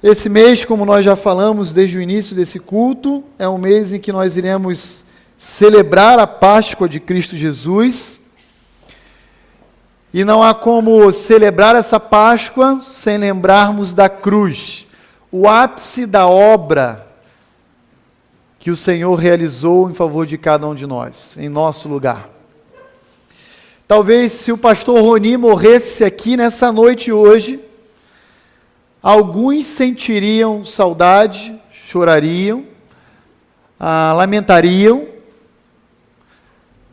Esse mês, como nós já falamos desde o início desse culto, é um mês em que nós iremos celebrar a Páscoa de Cristo Jesus. E não há como celebrar essa Páscoa sem lembrarmos da cruz, o ápice da obra que o Senhor realizou em favor de cada um de nós, em nosso lugar. Talvez se o pastor Roni morresse aqui nessa noite hoje, alguns sentiriam saudade, chorariam, lamentariam,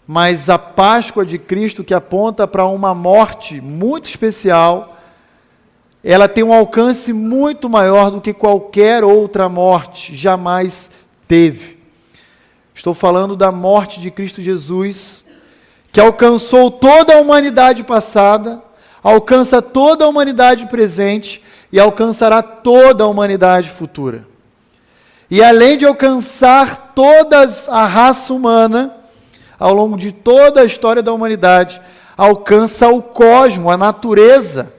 mas a Páscoa de Cristo, que aponta para uma morte muito especial, ela tem um alcance muito maior do que qualquer outra morte jamais teve. Estou falando da morte de Cristo Jesus, que alcançou toda a humanidade passada, alcança toda a humanidade presente e alcançará toda a humanidade futura. E além de alcançar toda a raça humana, ao longo de toda a história da humanidade, alcança o cosmos, a natureza,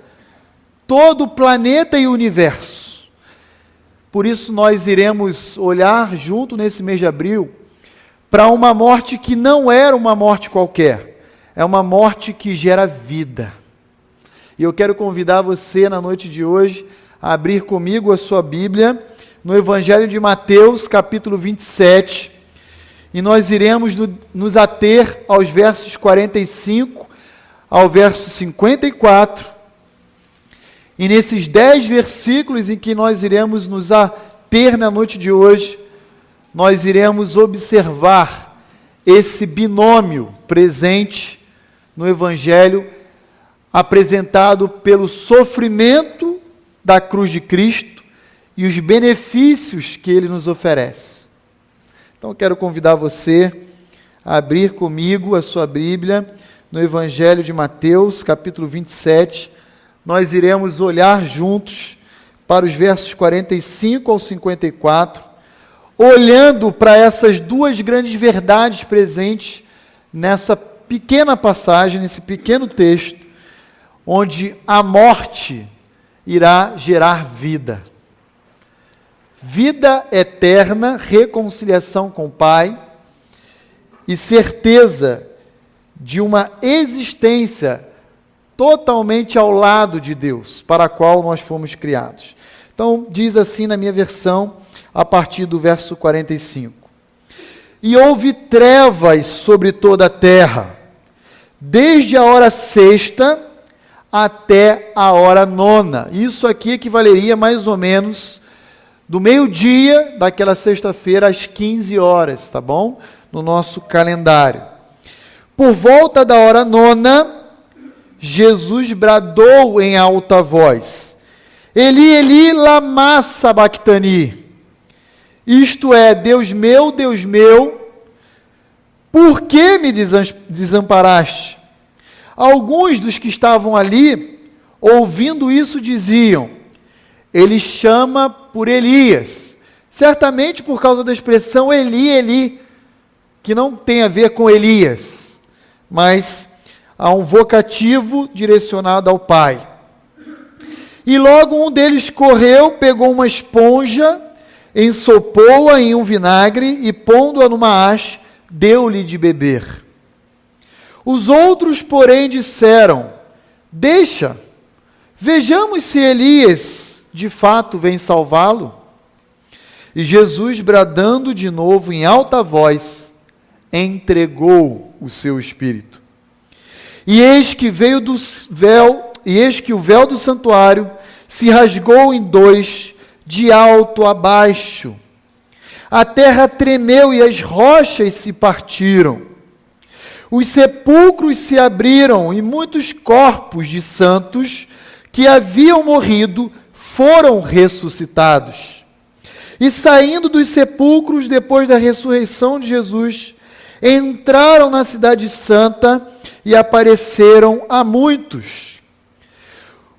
todo o planeta e o universo. Por isso nós iremos olhar junto nesse mês de abril para uma morte que não era uma morte qualquer, é uma morte que gera vida. E eu quero convidar você na noite de hoje a abrir comigo a sua Bíblia no Evangelho de Mateus, capítulo 27, e nós iremos nos ater aos versos 45 ao verso 54, e nesses 10 versículos em que nós iremos nos ater na noite de hoje, nós iremos observar esse binômio presente no Evangelho, apresentado pelo sofrimento da cruz de Cristo e os benefícios que ele nos oferece. Então eu quero convidar você a abrir comigo a sua Bíblia no Evangelho de Mateus, capítulo 27. Nós iremos olhar juntos para os versos 45 ao 54, olhando para essas duas grandes verdades presentes nessa pequena passagem, nesse pequeno texto, onde a morte irá gerar vida. Vida eterna, reconciliação com o Pai e certeza de uma existência totalmente ao lado de Deus, para a qual nós fomos criados. Então, diz assim na minha versão, a partir do verso 45. E houve trevas sobre toda a terra, desde a hora sexta até a hora nona. Isso aqui equivaleria mais ou menos do meio-dia daquela sexta-feira às 15 horas, tá bom? No nosso calendário. Por volta da hora nona, Jesus bradou em alta voz: Eli, Eli, lama sabactani. Isto é, Deus meu, por que me desamparaste? Alguns dos que estavam ali, ouvindo isso, diziam: ele chama por Elias. Certamente por causa da expressão Eli, Eli, que não tem a ver com Elias, mas há um vocativo direcionado ao Pai. E logo um deles correu, pegou uma esponja, ensopou-a em um vinagre e, pondo-a numa haste, deu-lhe de beber. Os outros, porém, disseram: deixa, vejamos se Elias de fato vem salvá-lo. E Jesus, bradando de novo em alta voz, entregou o seu espírito. E eis que o véu do santuário se rasgou em dois, de alto a baixo. A terra tremeu e as rochas se partiram. Os sepulcros se abriram e muitos corpos de santos que haviam morrido foram ressuscitados. E saindo dos sepulcros depois da ressurreição de Jesus, entraram na cidade santa e apareceram a muitos.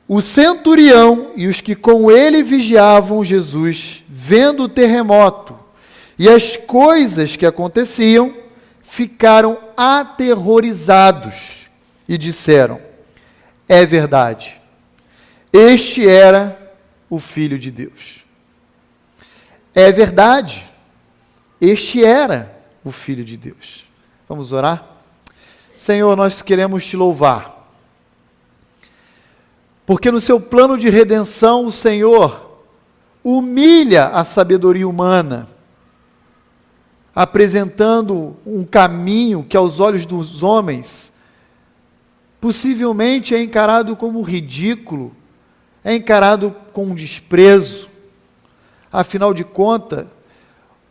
O centurião e os que com ele vigiavam Jesus, vendo o terremoto e as coisas que aconteciam, ficaram aterrorizados e disseram: é verdade, este era o Filho de Deus. É verdade, este era o Filho de Deus. Vamos orar? Senhor, nós queremos te louvar, porque no seu plano de redenção o Senhor humilha a sabedoria humana, apresentando um caminho que aos olhos dos homens possivelmente é encarado como ridículo, é encarado com desprezo. Afinal de contas,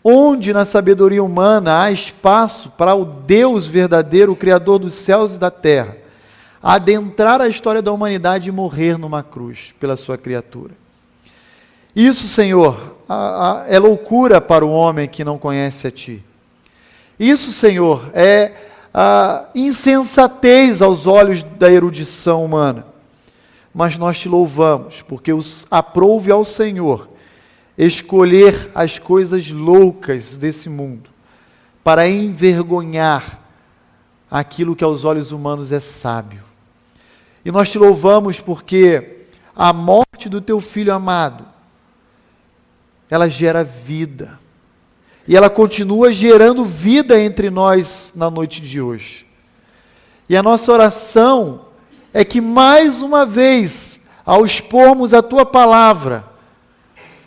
onde na sabedoria humana há espaço para o Deus verdadeiro, o Criador dos céus e da terra, adentrar a história da humanidade e morrer numa cruz pela sua criatura? Isso, Senhor, é loucura para o homem que não conhece a Ti. Isso, Senhor, é insensatez aos olhos da erudição humana. Mas nós te louvamos, porque aprouve ao Senhor escolher as coisas loucas desse mundo para envergonhar aquilo que aos olhos humanos é sábio. E nós te louvamos porque a morte do Teu Filho amado, ela gera vida. E ela continua gerando vida entre nós na noite de hoje. E a nossa oração é que mais uma vez, ao expormos a Tua palavra,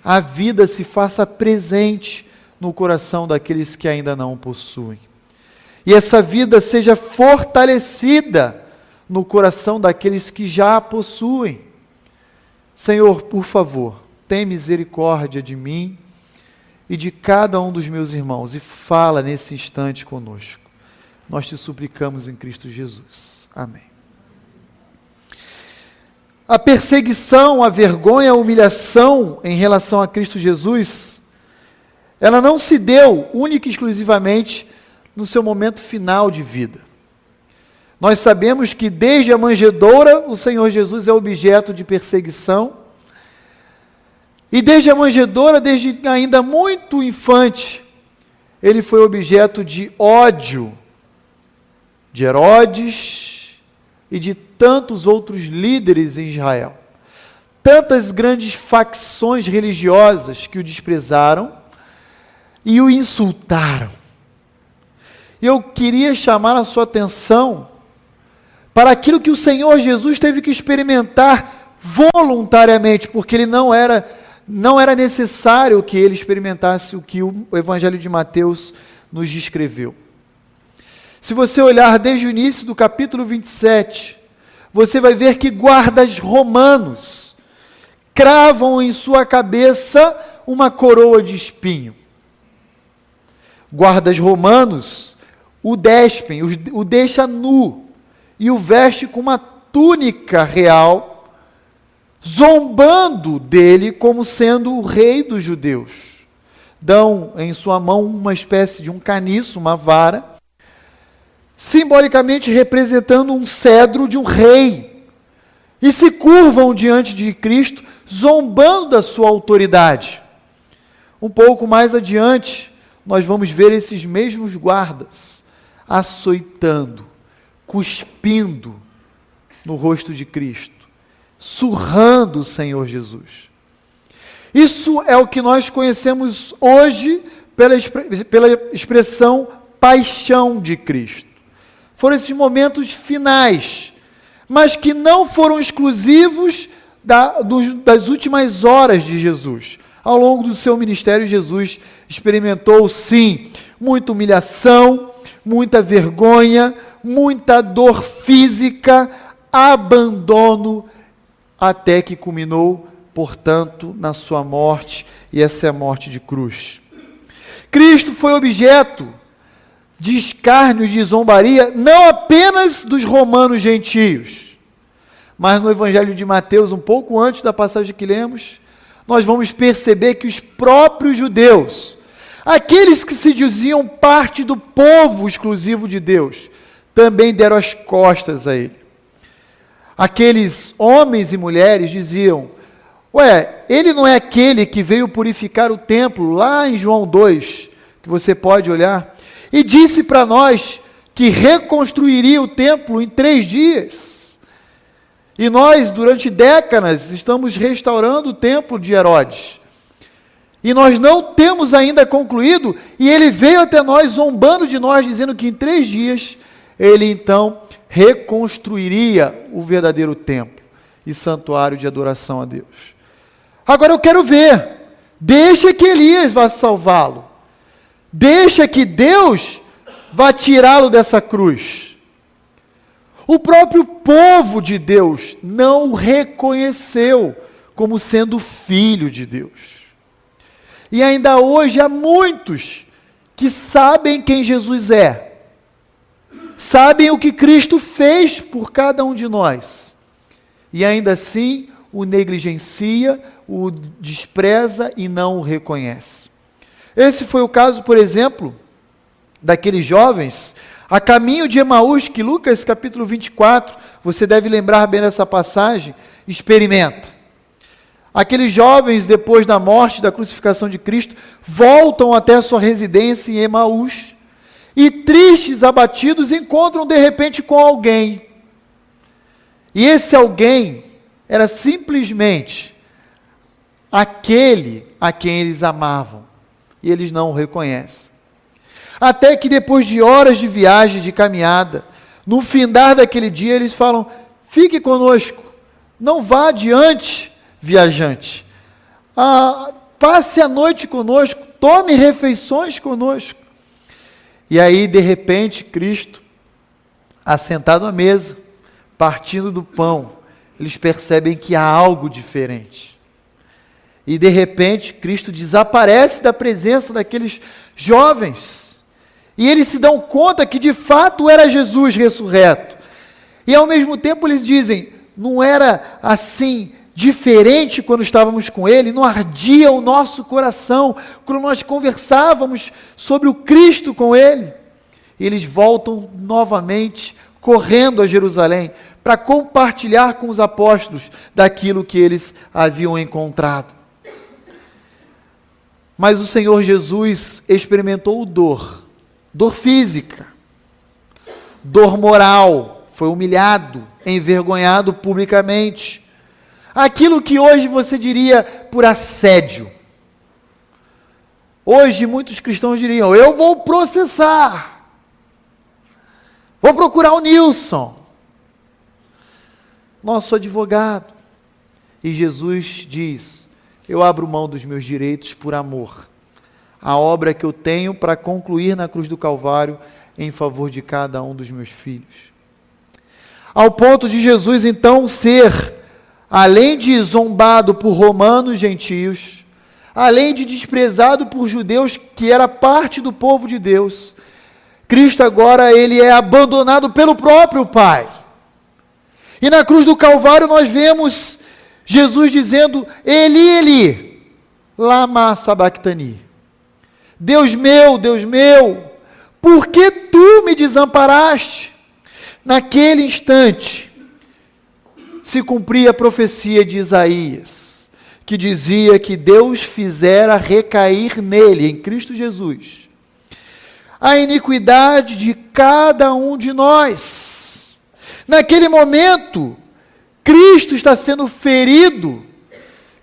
a vida se faça presente no coração daqueles que ainda não possuem. E essa vida seja fortalecida no coração daqueles que já a possuem. Senhor, por favor, tem misericórdia de mim e de cada um dos meus irmãos, e fala nesse instante conosco. Nós te suplicamos em Cristo Jesus. Amém. A perseguição, a vergonha, a humilhação em relação a Cristo Jesus, ela não se deu única e exclusivamente no seu momento final de vida. Nós sabemos que desde a manjedoura o Senhor Jesus é objeto de perseguição. E desde a manjedoura, desde ainda muito infante, ele foi objeto de ódio de Herodes e de tantos outros líderes em Israel. Tantas grandes facções religiosas que o desprezaram e o insultaram. E eu queria chamar a sua atenção para aquilo que o Senhor Jesus teve que experimentar voluntariamente, porque ele não era necessário que ele experimentasse o que o Evangelho de Mateus nos descreveu. Se você olhar desde o início do capítulo 27, você vai ver que guardas romanos cravam em sua cabeça uma coroa de espinho. Guardas romanos o despem, o deixa nu e o veste com uma túnica real, zombando dele como sendo o rei dos judeus. Dão em sua mão uma espécie de um caniço, uma vara, simbolicamente representando um cedro de um rei, e se curvam diante de Cristo, zombando da sua autoridade. Um pouco mais adiante, nós vamos ver esses mesmos guardas açoitando, cuspindo no rosto de Cristo, surrando o Senhor Jesus. Isso é o que nós conhecemos hoje pela expressão paixão de Cristo. Foram esses momentos finais, mas que não foram exclusivos das últimas horas de Jesus. Ao longo do seu ministério, Jesus experimentou, sim, muita humilhação, muita vergonha, muita dor física, abandono, até que culminou, portanto, na sua morte, e essa é a morte de cruz. Cristo foi objeto de escárnio e de zombaria, não apenas dos romanos gentios, mas no Evangelho de Mateus, um pouco antes da passagem que lemos, nós vamos perceber que os próprios judeus, aqueles que se diziam parte do povo exclusivo de Deus, também deram as costas a ele. Aqueles homens e mulheres diziam: ele não é aquele que veio purificar o templo, lá em João 2, que você pode olhar, e disse para nós que reconstruiria o templo em 3 dias. E nós, durante décadas, estamos restaurando o templo de Herodes. e nós não temos ainda concluído, e ele veio até nós zombando de nós, dizendo que em 3 dias ele então reconstruiria o verdadeiro templo e santuário de adoração a Deus. Agora eu quero ver, deixa que Elias vá salvá-lo, deixa que Deus vá tirá-lo dessa cruz. O próprio povo de Deus não o reconheceu como sendo filho de Deus. E ainda hoje há muitos que sabem quem Jesus é, sabem o que Cristo fez por cada um de nós, e ainda assim o negligencia, o despreza e não o reconhece. Esse foi o caso, por exemplo, daqueles jovens a caminho de Emaús, que Lucas capítulo 24, você deve lembrar bem dessa passagem, experimenta. Aqueles jovens, depois da morte, da crucificação de Cristo, voltam até a sua residência em Emaús, e tristes, abatidos, encontram de repente com alguém. E esse alguém era simplesmente aquele a quem eles amavam, e eles não o reconhecem. Até que depois de horas de viagem, de caminhada, no findar daquele dia, eles falam: fique conosco, não vá adiante, viajante, passe a noite conosco, tome refeições conosco. E aí, de repente, Cristo, assentado à mesa, partindo do pão, eles percebem que há algo diferente. E de repente, Cristo desaparece da presença daqueles jovens. E eles se dão conta que de fato era Jesus ressurreto. E ao mesmo tempo eles dizem: não era assim diferente quando estávamos com Ele? Não ardia o nosso coração quando nós conversávamos sobre o Cristo com Ele? E eles voltam novamente, correndo a Jerusalém, para compartilhar com os apóstolos daquilo que eles haviam encontrado. Mas o Senhor Jesus experimentou dor física, dor moral, foi humilhado, envergonhado publicamente. Aquilo que hoje você diria por assédio. Hoje muitos cristãos diriam: eu vou processar, vou procurar o Nilson, nosso advogado. E Jesus diz: eu abro mão dos meus direitos por amor. A obra que eu tenho para concluir na cruz do Calvário em favor de cada um dos meus filhos. Ao ponto de Jesus então ser, além de zombado por romanos gentios, além de desprezado por judeus que era parte do povo de Deus, Cristo agora ele é abandonado pelo próprio Pai. E na cruz do Calvário nós vemos Jesus dizendo: Eli, Eli, lama sabachthani. Deus meu, por que tu me desamparaste? Naquele instante, se cumpria a profecia de Isaías, que dizia que Deus fizera recair nele, em Cristo Jesus, a iniquidade de cada um de nós. Naquele momento, Cristo está sendo ferido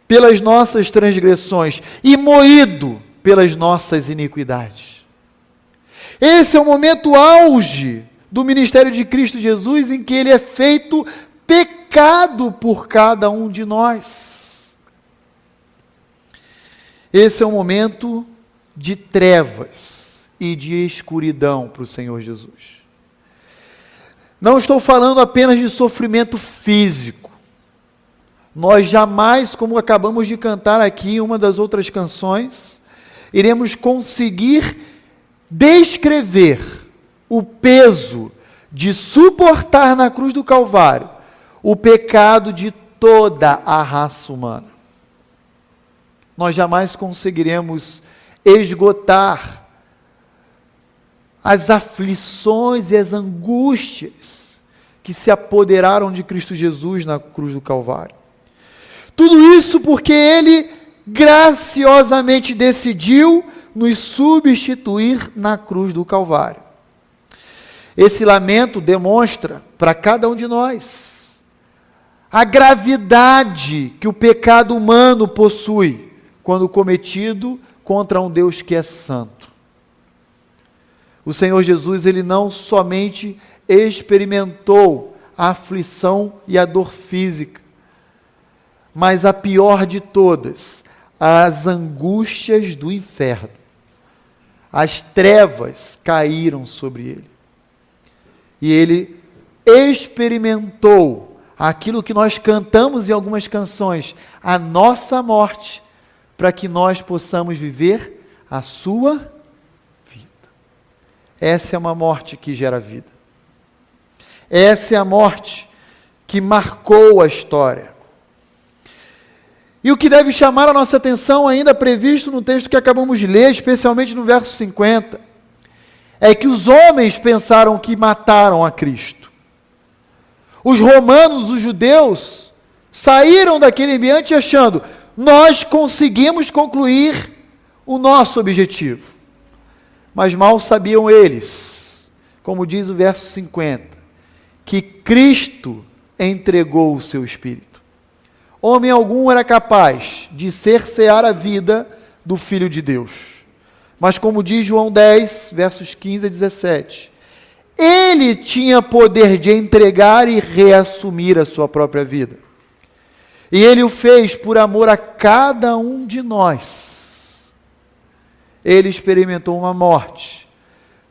pelas nossas transgressões e moído pelas nossas iniquidades. Esse é o momento auge do ministério de Cristo Jesus, em que ele é feito pecado por cada um de nós. Esse é um momento de trevas e de escuridão para o Senhor Jesus. Não estou falando apenas de sofrimento físico. Nós jamais, como acabamos de cantar aqui em uma das outras canções, iremos conseguir descrever o peso de suportar na cruz do Calvário o pecado de toda a raça humana. Nós jamais conseguiremos esgotar as aflições e as angústias que se apoderaram de Cristo Jesus na cruz do Calvário. Tudo isso porque Ele graciosamente decidiu nos substituir na cruz do Calvário. Esse lamento demonstra para cada um de nós a gravidade que o pecado humano possui quando cometido contra um Deus que é santo. O Senhor Jesus, ele não somente experimentou a aflição e a dor física, mas a pior de todas, as angústias do inferno. As trevas caíram sobre ele. E ele experimentou aquilo que nós cantamos em algumas canções, a nossa morte, para que nós possamos viver a sua vida. Essa é uma morte que gera vida. Essa é a morte que marcou a história. E o que deve chamar a nossa atenção, ainda previsto no texto que acabamos de ler, especialmente no verso 50, é que os homens pensaram que mataram a Cristo. Os romanos, os judeus, saíram daquele ambiente achando: nós conseguimos concluir o nosso objetivo. Mas mal sabiam eles, como diz o verso 50, que Cristo entregou o seu Espírito. Homem algum era capaz de cercear a vida do Filho de Deus. Mas como diz João 10, versos 15 a 17, ele tinha poder de entregar e reassumir a sua própria vida. E ele o fez por amor a cada um de nós. Ele experimentou uma morte,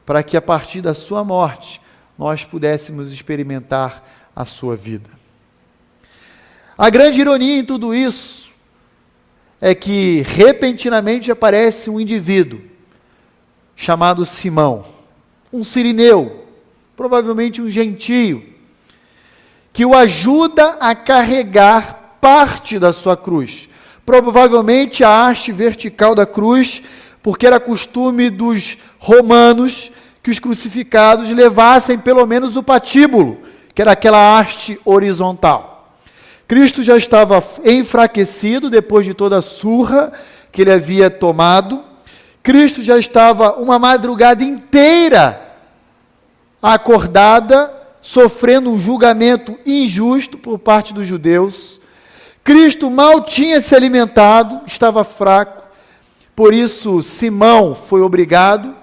para que a partir da sua morte, nós pudéssemos experimentar a sua vida. A grande ironia em tudo isso é que repentinamente aparece um indivíduo chamado Simão, um sirineu, provavelmente um gentio, que o ajuda a carregar parte da sua cruz, provavelmente a haste vertical da cruz, porque era costume dos romanos que os crucificados levassem pelo menos o patíbulo, que era aquela haste horizontal. Cristo já estava enfraquecido depois de toda a surra que ele havia tomado. Cristo já estava uma madrugada inteira acordada, sofrendo um julgamento injusto por parte dos judeus. Cristo mal tinha se alimentado, estava fraco. Por isso, Simão foi obrigado,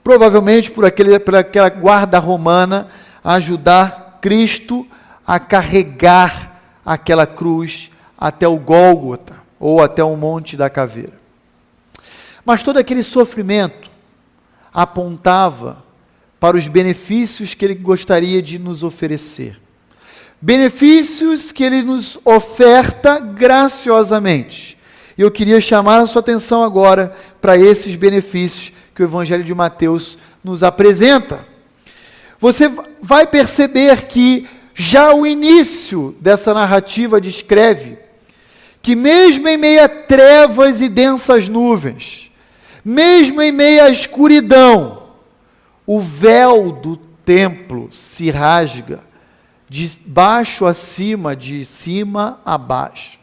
provavelmente por aquela guarda romana, a ajudar Cristo a carregar aquela cruz até o Gólgota, ou até o Monte da Caveira. Mas todo aquele sofrimento apontava para os benefícios que ele gostaria de nos oferecer. Benefícios que ele nos oferta graciosamente. E eu queria chamar a sua atenção agora para esses benefícios que o Evangelho de Mateus nos apresenta. Você vai perceber que já o início dessa narrativa descreve que mesmo em meio a trevas e densas nuvens, mesmo em meio à escuridão, o véu do templo se rasga de baixo a cima, de cima a baixo.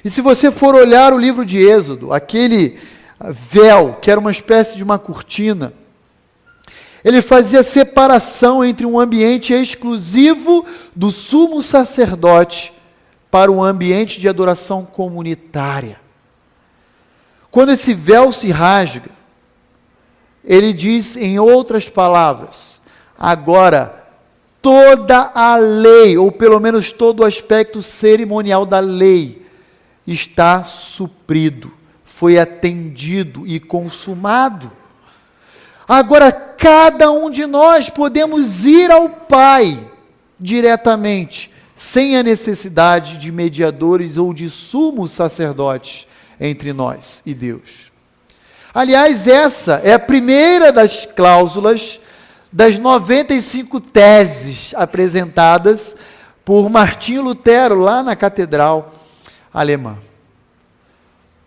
E se você for olhar o livro de Êxodo, aquele véu, que era uma espécie de uma cortina, ele fazia separação entre um ambiente exclusivo do sumo sacerdote para um ambiente de adoração comunitária. Quando esse véu se rasga, ele diz em outras palavras: agora toda a lei, ou pelo menos todo o aspecto cerimonial da lei, está suprido, foi atendido e consumado. Agora cada um de nós podemos ir ao Pai diretamente, sem a necessidade de mediadores ou de sumos sacerdotes entre nós e Deus. Aliás, essa é a primeira das cláusulas das 95 teses apresentadas por Martinho Lutero lá na Catedral Alemã.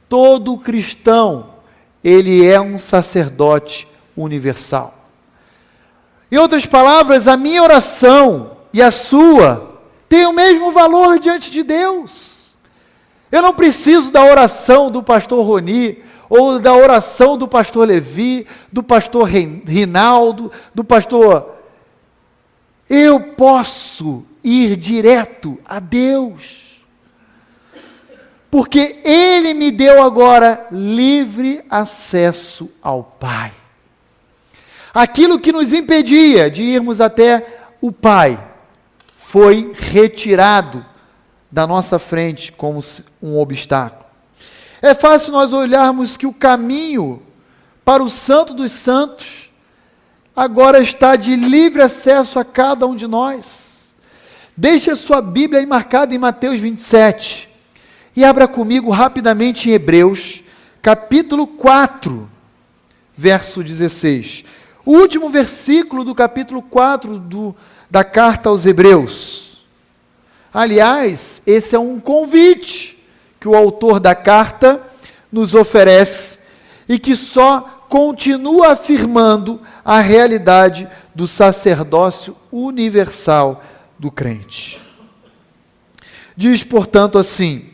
Todo cristão, ele é um sacerdote universal. Em outras palavras, a minha oração e a sua têm o mesmo valor diante de Deus. Eu não preciso da oração do pastor Roni, ou da oração do pastor Levi, do pastor Rinaldo, do pastor... Eu posso ir direto a Deus. porque Ele me deu agora livre acesso ao Pai. Aquilo que nos impedia de irmos até o Pai foi retirado da nossa frente como um obstáculo. É fácil nós olharmos que o caminho para o Santo dos Santos agora está de livre acesso a cada um de nós. Deixe a sua Bíblia aí marcada em Mateus 27 e abra comigo rapidamente em Hebreus, capítulo 4, verso 16. O último versículo do capítulo 4 da carta aos Hebreus. Aliás, esse é um convite que o autor da carta nos oferece e que só continua afirmando a realidade do sacerdócio universal do crente. Diz, portanto, assim: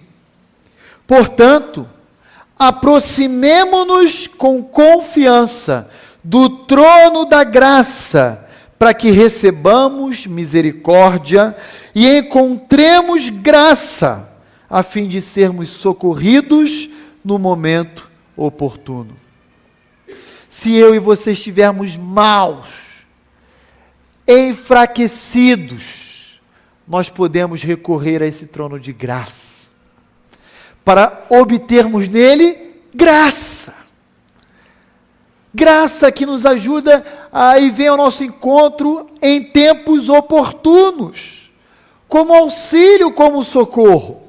portanto, aproximemo-nos com confiança do trono da graça, para que recebamos misericórdia e encontremos graça, a fim de sermos socorridos no momento oportuno. Se eu e você estivermos maus, enfraquecidos, nós podemos recorrer a esse trono de graça, para obtermos nele graça. Graça que nos ajuda a ir vem ao nosso encontro em tempos oportunos, como auxílio, como socorro.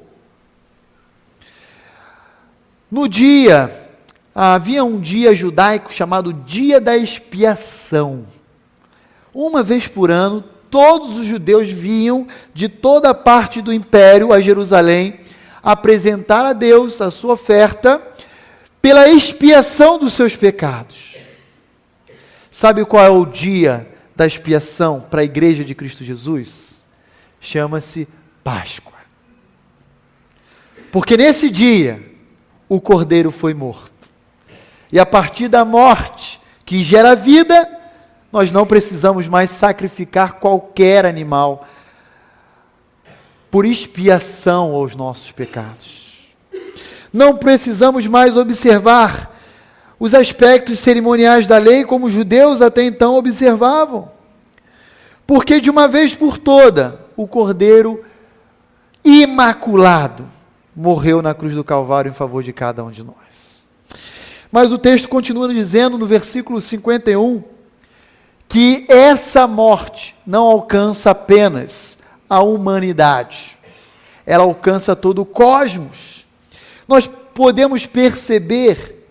Havia um dia judaico chamado Dia da Expiação. Uma vez por ano, todos os judeus vinham de toda a parte do império a Jerusalém apresentar a Deus a sua oferta pela expiação dos seus pecados. Sabe qual é o dia da expiação para a igreja de Cristo Jesus? Chama-se Páscoa. Porque nesse dia, o Cordeiro foi morto. E a partir da morte, que gera vida, nós não precisamos mais sacrificar qualquer animal por expiação aos nossos pecados. Não precisamos mais observar os aspectos cerimoniais da lei como os judeus até então observavam. Porque de uma vez por toda, o Cordeiro imaculado morreu na cruz do Calvário em favor de cada um de nós. Mas o texto continua dizendo no versículo 51, que essa morte não alcança apenas a humanidade, ela alcança todo o cosmos. Nós podemos perceber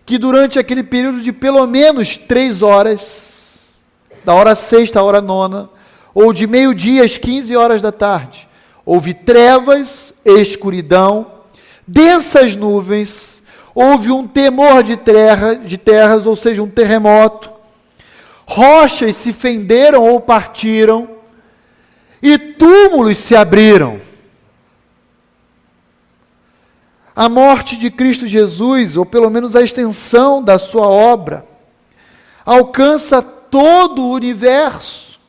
que durante aquele período de pelo menos 3 horas, da hora sexta à hora nona, ou de meio-dia às 15 horas da tarde, houve trevas, escuridão, densas nuvens, houve um temor de terras, ou seja, um terremoto, rochas se fenderam ou partiram, e túmulos se abriram. A morte de Cristo Jesus, ou pelo menos a extensão da sua obra, alcança todo o universo.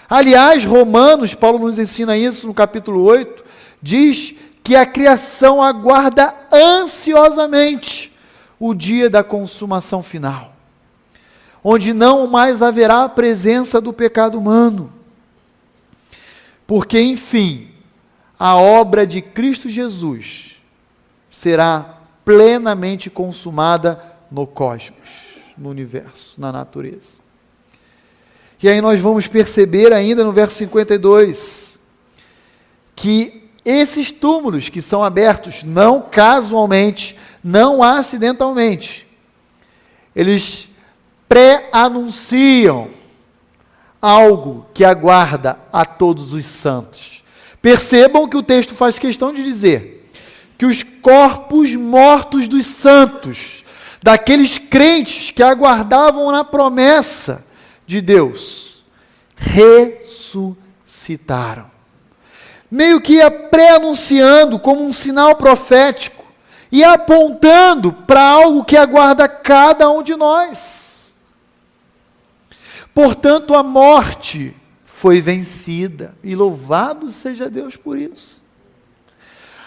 Aliás, Romanos, Paulo nos ensina isso no capítulo 8, diz que a criação aguarda ansiosamente o dia da consumação final, onde não mais haverá a presença do pecado humano. Porque, enfim, a obra de Cristo Jesus será plenamente consumada no cosmos, no universo, na natureza. E aí nós vamos perceber ainda no verso 52, que esses túmulos que são abertos, não casualmente, não acidentalmente, eles pré-anunciam algo que aguarda a todos os santos. Percebam que o texto faz questão de dizer que os corpos mortos dos santos, daqueles crentes que aguardavam na promessa de Deus, ressuscitaram. Meio que pré-anunciando como um sinal profético e apontando para algo que aguarda cada um de nós. Portanto, a morte foi vencida, e louvado seja Deus por isso.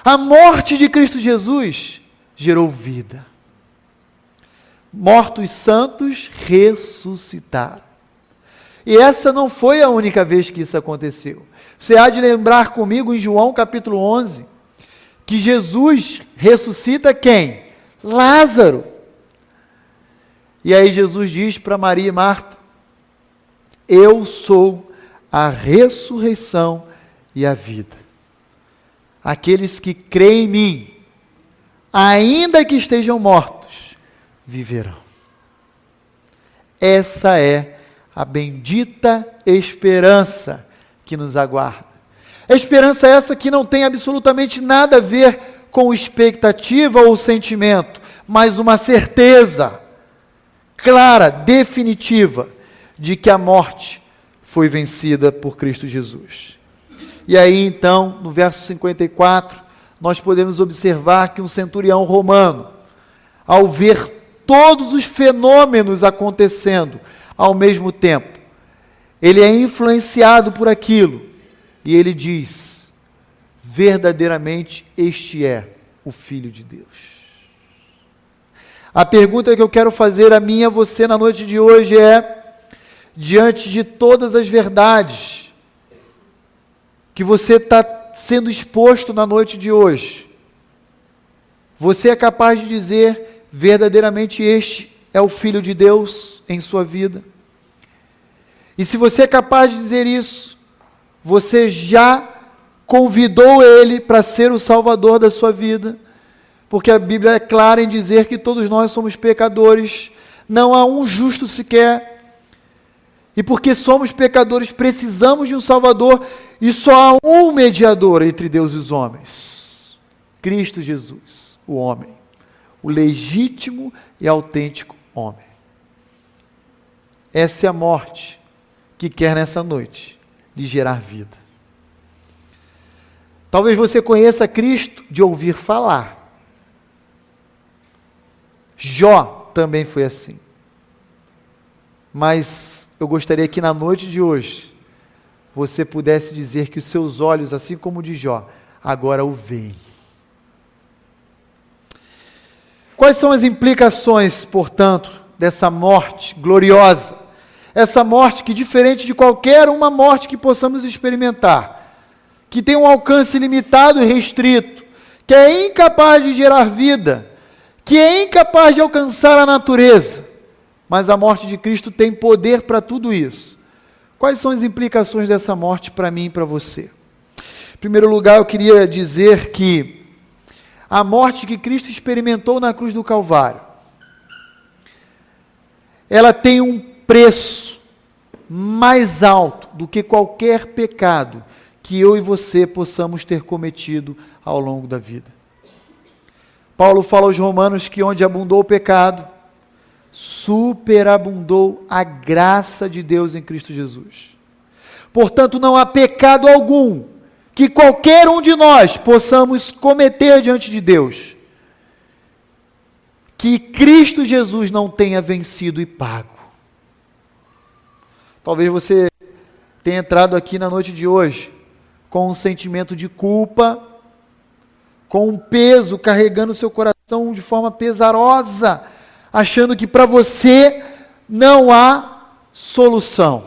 A morte de Cristo Jesus gerou vida. Mortos santos ressuscitaram. E essa não foi a única vez que isso aconteceu. Você há de lembrar comigo em João capítulo 11, que Jesus ressuscita quem? Lázaro. E aí Jesus diz para Maria e Marta: eu sou a ressurreição e a vida. Aqueles que creem em mim, ainda que estejam mortos, viverão. Essa é a bendita esperança que nos aguarda. A esperança essa que não tem absolutamente nada a ver com expectativa ou sentimento, mas uma certeza clara, definitiva, de que a morte foi vencida por Cristo Jesus. E aí então, no verso 54, nós podemos observar que um centurião romano, ao ver todos os fenômenos acontecendo ao mesmo tempo, ele é influenciado por aquilo, e ele diz: verdadeiramente este é o Filho de Deus. A pergunta que eu quero fazer a mim e a você na noite de hoje é: diante de todas as verdades que você está sendo exposto na noite de hoje, você é capaz de dizer verdadeiramente este é o Filho de Deus em sua vida? E se você é capaz de dizer isso, você já convidou Ele para ser o Salvador da sua vida? Porque a Bíblia é clara em dizer que todos nós somos pecadores, não há um justo sequer. E porque somos pecadores, precisamos de um Salvador, e só há um mediador entre Deus e os homens: Cristo Jesus, o homem, o legítimo e autêntico homem. Essa é a morte que quer nessa noite lhe gerar vida. Talvez você conheça Cristo de ouvir falar. Jó também foi assim. Mas eu gostaria que na noite de hoje você pudesse dizer que os seus olhos, assim como o de Jó, agora o veem. Quais são as implicações, portanto, dessa morte gloriosa? Essa morte que, diferente de qualquer uma morte que possamos experimentar, que tem um alcance limitado e restrito, que é incapaz de gerar vida, que é incapaz de alcançar a natureza, mas a morte de Cristo tem poder para tudo isso. Quais são as implicações dessa morte para mim e para você? Em primeiro lugar, eu queria dizer que a morte que Cristo experimentou na cruz do Calvário, ela tem um preço mais alto do que qualquer pecado que eu e você possamos ter cometido ao longo da vida. Paulo fala aos Romanos que onde abundou o pecado, superabundou a graça de Deus em Cristo Jesus. Portanto, não há pecado algum que qualquer um de nós possamos cometer diante de Deus, que Cristo Jesus não tenha vencido e pago. Talvez você tenha entrado aqui na noite de hoje com um sentimento de culpa, com um peso carregando seu coração de forma pesarosa, achando que para você não há solução,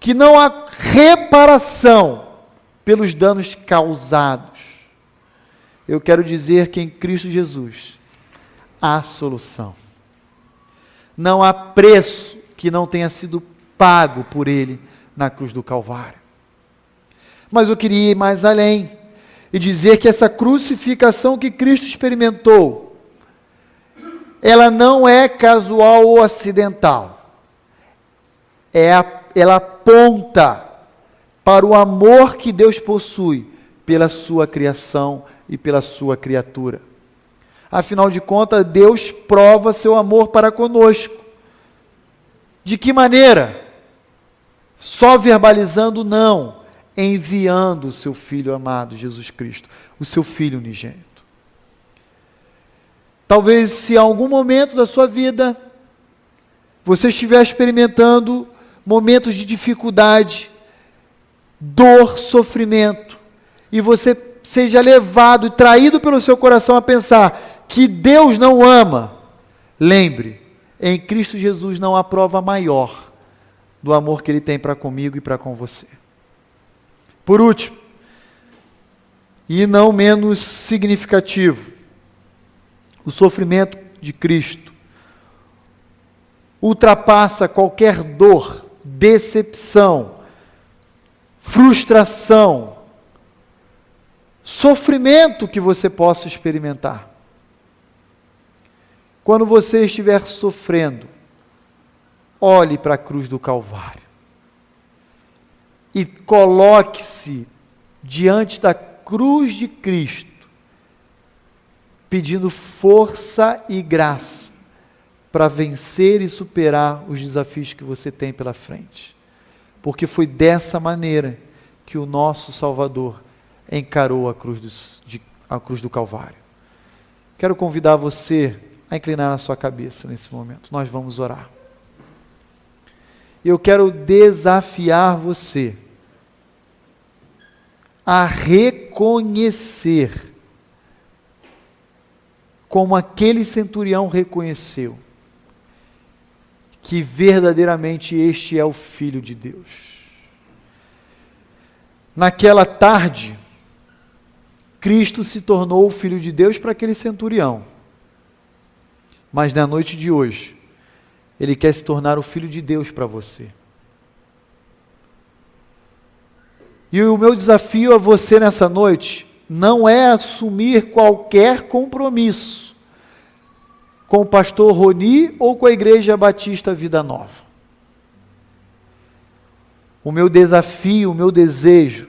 que não há reparação pelos danos causados. Eu quero dizer que em Cristo Jesus há solução. Não há preço que não tenha sido pago por Ele na cruz do Calvário. Mas eu queria ir mais além e dizer que essa crucificação que Cristo experimentou, ela não é casual ou acidental. Ela aponta para o amor que Deus possui pela sua criação e pela sua criatura. Afinal de contas, Deus prova seu amor para conosco. De que maneira? Só verbalizando? Não. Enviando o seu Filho amado, Jesus Cristo, o seu Filho unigênito. Talvez se em algum momento da sua vida você estiver experimentando momentos de dificuldade, dor, sofrimento, e você seja levado e traído pelo seu coração a pensar que Deus não o ama, lembre, em Cristo Jesus não há prova maior do amor que Ele tem para comigo e para com você. Por último, e não menos significativo, o sofrimento de Cristo ultrapassa qualquer dor, decepção, frustração, sofrimento que você possa experimentar. Quando você estiver sofrendo, olhe para a cruz do Calvário e coloque-se diante da cruz de Cristo, pedindo força e graça para vencer e superar os desafios que você tem pela frente. Porque foi dessa maneira que o nosso Salvador encarou a cruz do Calvário. Quero convidar você a inclinar a sua cabeça nesse momento. Nós vamos orar. Eu quero desafiar você a reconhecer, como aquele centurião reconheceu, que verdadeiramente este é o Filho de Deus. Naquela tarde, Cristo se tornou o Filho de Deus para aquele centurião. Mas na noite de hoje, Ele quer se tornar o Filho de Deus para você. E o meu desafio a você nessa noite não é assumir qualquer compromisso com o pastor Roni ou com a Igreja Batista Vida Nova. O meu desafio, o meu desejo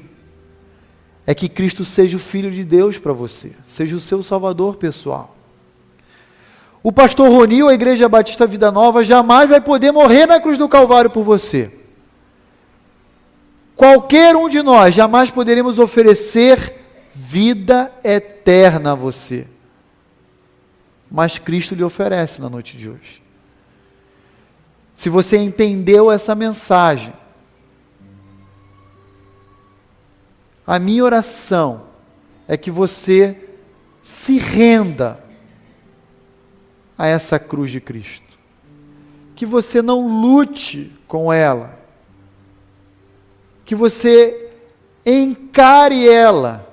é que Cristo seja o Filho de Deus para você, seja o seu Salvador pessoal. O pastor Roni ou a Igreja Batista Vida Nova jamais vai poder morrer na cruz do Calvário por você. Qualquer um de nós jamais poderemos oferecer vida eterna a você. Mas Cristo lhe oferece na noite de hoje. Se você entendeu essa mensagem, a minha oração é que você se renda a essa cruz de Cristo. Que você não lute com ela. Que você encare ela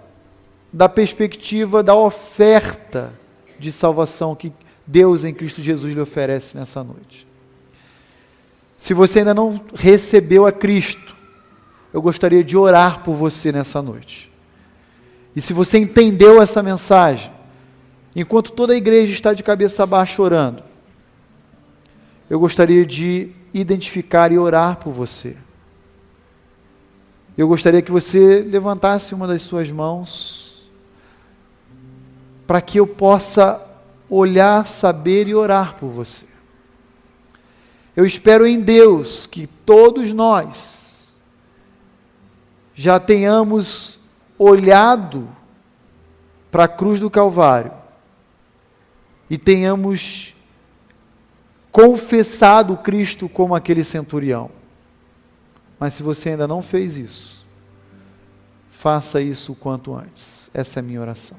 da perspectiva da oferta de salvação que Deus em Cristo Jesus lhe oferece nessa noite. Se você ainda não recebeu a Cristo, eu gostaria de orar por você nessa noite. E se você entendeu essa mensagem, enquanto toda a igreja está de cabeça baixa orando, eu gostaria de identificar e orar por você. Eu gostaria que você levantasse uma das suas mãos, para que eu possa olhar, saber e orar por você. Eu espero em Deus que todos nós já tenhamos olhado para a cruz do Calvário e tenhamos confessado Cristo como aquele centurião. Mas se você ainda não fez isso, faça isso o quanto antes. Essa é a minha oração.